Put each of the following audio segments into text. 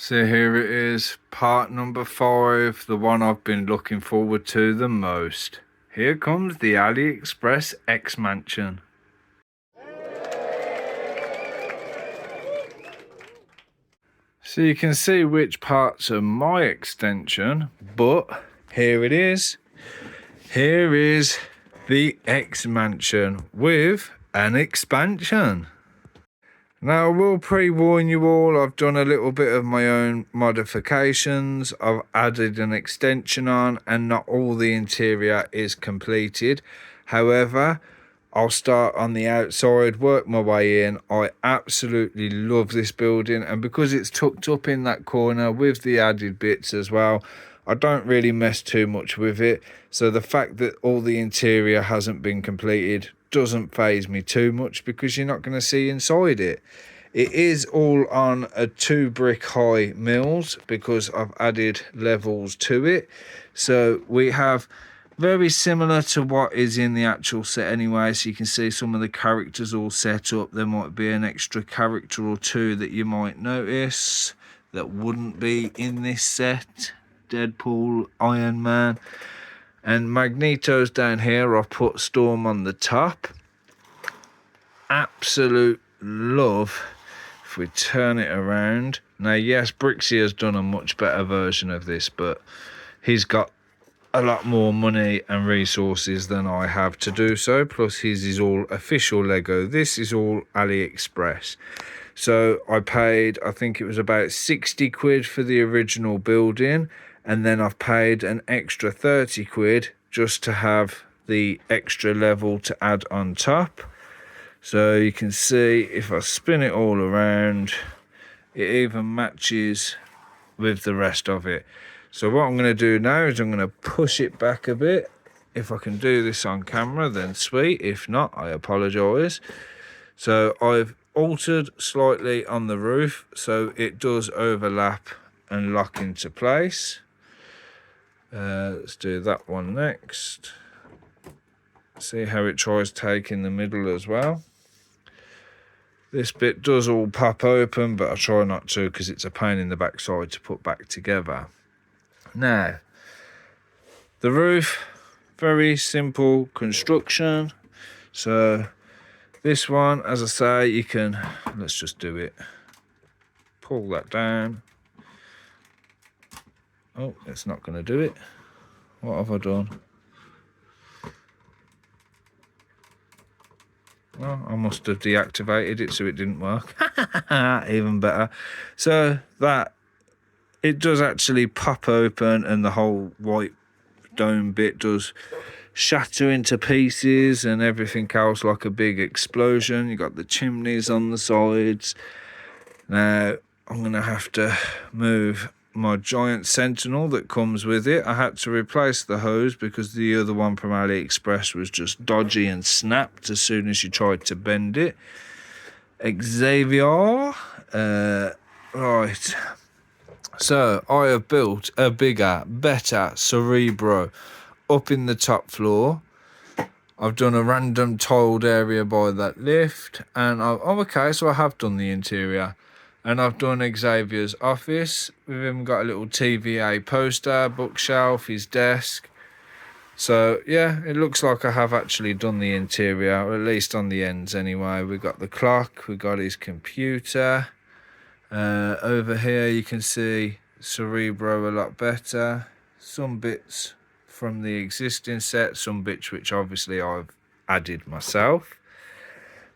So here it is, part number 5, the one I've been looking forward to the most. Here comes the Aliexpress X Mansion. So you can see which parts are my extension, but here it is. Here is the X Mansion with an expansion. Now, I will pre-warn you all, I've done a little bit of my own modifications. I've added an extension on and not all the interior is completed. However, I'll start on the outside, work my way in. I absolutely love this building, and because it's tucked up in that corner with the added bits as well, I don't really mess too much with it. So the fact that all the interior hasn't been completed doesn't faze me too much because you're not going to see inside it. It is all on a 2 brick high mills because I've added levels to it. So we have very similar to what is in the actual set anyway. So you can see some of the characters all set up. There might be an extra character or two that you might notice that wouldn't be in this set. Deadpool, Iron Man, and Magneto's down here. I've put Storm on the top. Absolute love. If we turn it around now, yes, Brixie has done a much better version of this, but he's got a lot more money and resources than I have to do so, plus his is all official Lego. This is all AliExpress. So I paid, I think it was about 60 quid for the original building, and then I've paid an extra 30 quid just to have the extra level to add on top. So you can see if I spin it all around, it even matches with the rest of it. So what I'm going to do now is I'm going to push it back a bit. If I can do this on camera, then sweet. If not, I apologise. So I've altered slightly on the roof so it does overlap and lock into place. Let's do that one next. See how it tries taking the middle as well. This bit does all pop open, but I try not to because it's a pain in the backside to put back together. Now, the roof, very simple construction. So this one, as I say, you can, let's just do it. Pull that down. Oh, it's not going to do it. What have I done? Well, I must have deactivated it so it didn't work. Even better. So that, it does actually pop open and the whole white dome bit does shatter into pieces and everything else like a big explosion. You got the chimneys on the sides. Now, I'm going to have to move my giant sentinel that comes with it. I had to replace the hose because the other one from AliExpress was just dodgy and snapped as soon as you tried to bend it. Xavier, right. So I have built a bigger, better Cerebro up in the top floor. I've done a random tiled area by that lift, and okay, so I have done the interior. And I've done Xavier's office. We've even got a little TVA poster, bookshelf, his desk. So, yeah, it looks like I have actually done the interior, or at least on the ends anyway. We've got the clock, we've got his computer. Over here you can see Cerebro a lot better. Some bits from the existing set, some bits which obviously I've added myself.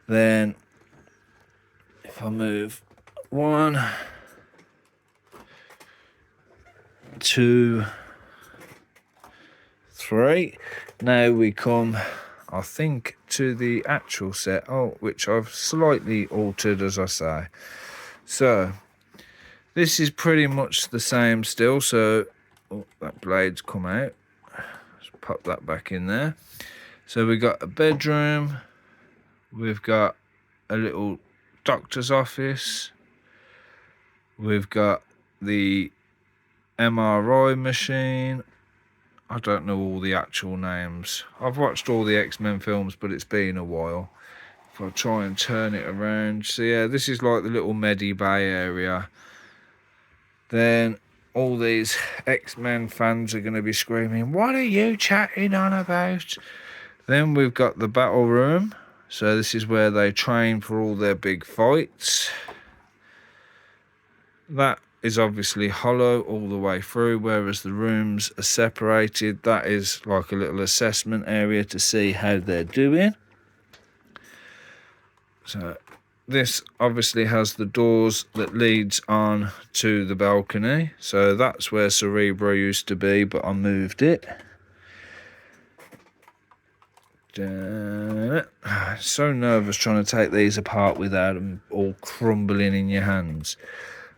Then, if I move 1, 2, 3. Now we come, I think, to the actual set, which I've slightly altered, as I say. So, this is pretty much the same still. So, that blade's come out. Let's pop that back in there. So, we've got a bedroom. We've got a little doctor's office. We've got the MRI machine. I don't know all the actual names. I've watched all the X-Men films, but it's been a while. If I try and turn it around. So yeah, this is like the little Medi Bay area. Then all these X-Men fans are going to be screaming, what are you chatting on about? Then we've got the battle room. So this is where they train for all their big fights. That is obviously hollow all the way through, whereas the rooms are separated. That is like a little assessment area to see how they're doing. So this obviously has the doors that leads on to the balcony. So that's where Cerebro used to be, but I moved it. So nervous trying to take these apart without them all crumbling in your hands.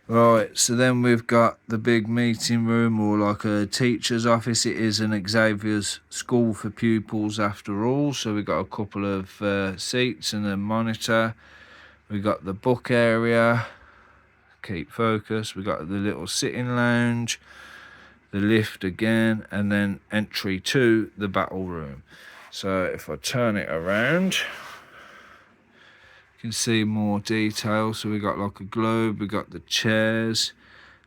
Right, so then we've got the big meeting room, or like a teacher's office. It is an Xavier's school for pupils after all. So we've got a couple of seats and a monitor. We've got the book area. Keep focus. We've got the little sitting lounge, the lift again, and then entry to the battle room. So if I turn it around, you can see more detail. So we got like a globe, we got the chairs,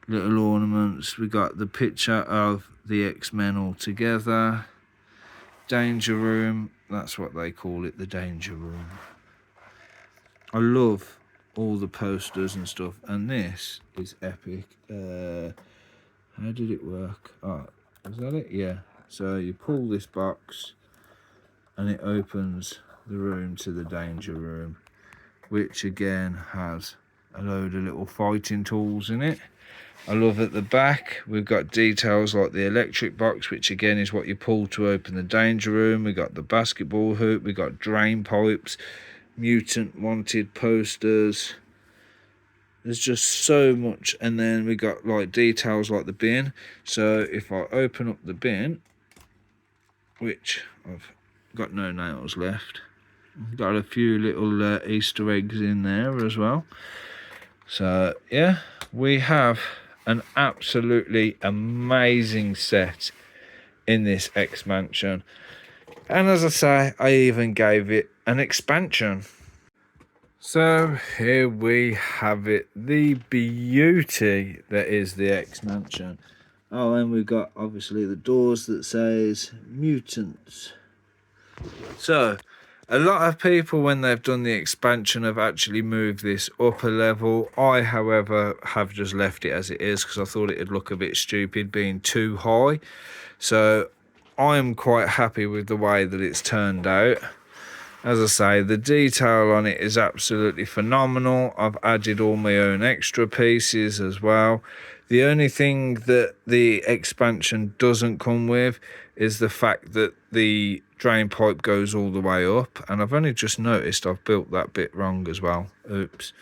little ornaments, we got the picture of the X-Men all together. Danger room, that's what they call it, the danger room. I love all the posters and stuff, and this is epic. How did it work? Oh, is that it? Yeah. So you pull this box and it opens the room to the danger room, which again has a load of little fighting tools in it. I love at the back we've got details like the electric box, which again is what you pull to open the danger room. We got the basketball hoop, we got drain pipes, mutant wanted posters. There's just so much. And then we got like details like the bin. So if I open up the bin, which I've got no nails left, got a few little Easter eggs in there as well. So yeah, we have an absolutely amazing set in this X Mansion, and as I say, I even gave it an expansion. So here we have it, the beauty that is the X Mansion. Oh, and we've got obviously the doors that says mutants. So a lot of people, when they've done the expansion, have actually moved this up a level. I, however, have just left it as it is because I thought it'd look a bit stupid being too high. So I'm quite happy with the way that it's turned out. As I say, the detail on it is absolutely phenomenal. I've added all my own extra pieces as well. The only thing that the expansion doesn't come with is the fact that the drain pipe goes all the way up, and I've only just noticed I've built that bit wrong as well. Oops.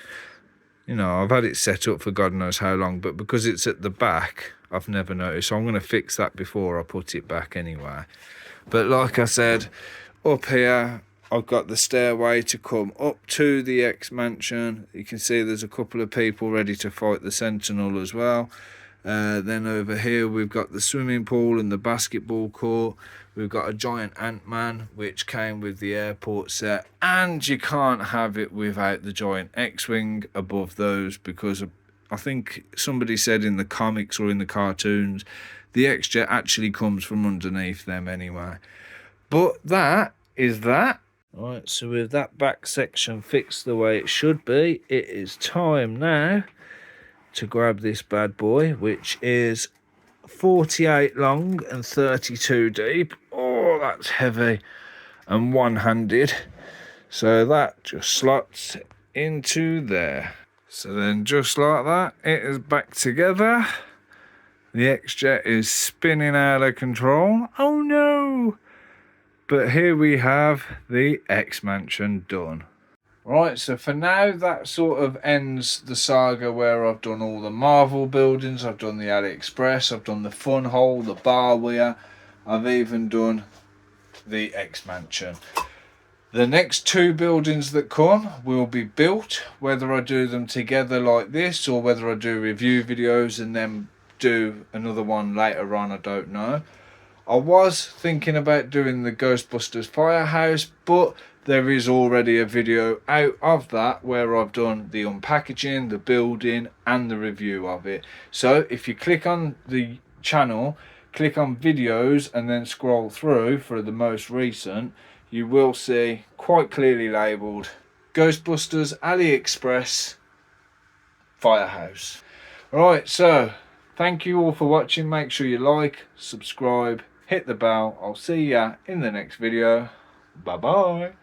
You know, I've had it set up for God knows how long, but because it's at the back, I've never noticed. So I'm going to fix that before I put it back anyway. But like I said, up here, I've got the stairway to come up to the X Mansion. You can see there's a couple of people ready to fight the Sentinel as well. Then over here we've got the swimming pool and the basketball court. We've got a giant Ant-Man, which came with the airport set. And you can't have it without the giant X-Wing above those, because I think somebody said in the comics or in the cartoons, the X-Jet actually comes from underneath them anyway. But that is that. Right, so with that back section fixed the way it should be, it is time now to grab this bad boy, which is 48 long and 32 deep. Oh, that's heavy and one-handed. So that just slots into there. So then just like that, it is back together. The X-Jet is spinning out of control. Oh no! But here we have the X Mansion done. Right, so for now, that sort of ends the saga where I've done all the Marvel buildings. I've done the Aliexpress, I've done the Funwhole, the Barweer. I've even done the X Mansion. The next two buildings that come will be built, whether I do them together like this or whether I do review videos and then do another one later on, I don't know. I was thinking about doing the Ghostbusters Firehouse, but there is already a video out of that where I've done the unpackaging, the building and the review of it. So if you click on the channel, click on videos and then scroll through for the most recent, you will see quite clearly labelled Ghostbusters Aliexpress Firehouse. Alright, so thank you all for watching. Make sure you like, subscribe, hit the bell. I'll see ya in the next video. Bye bye.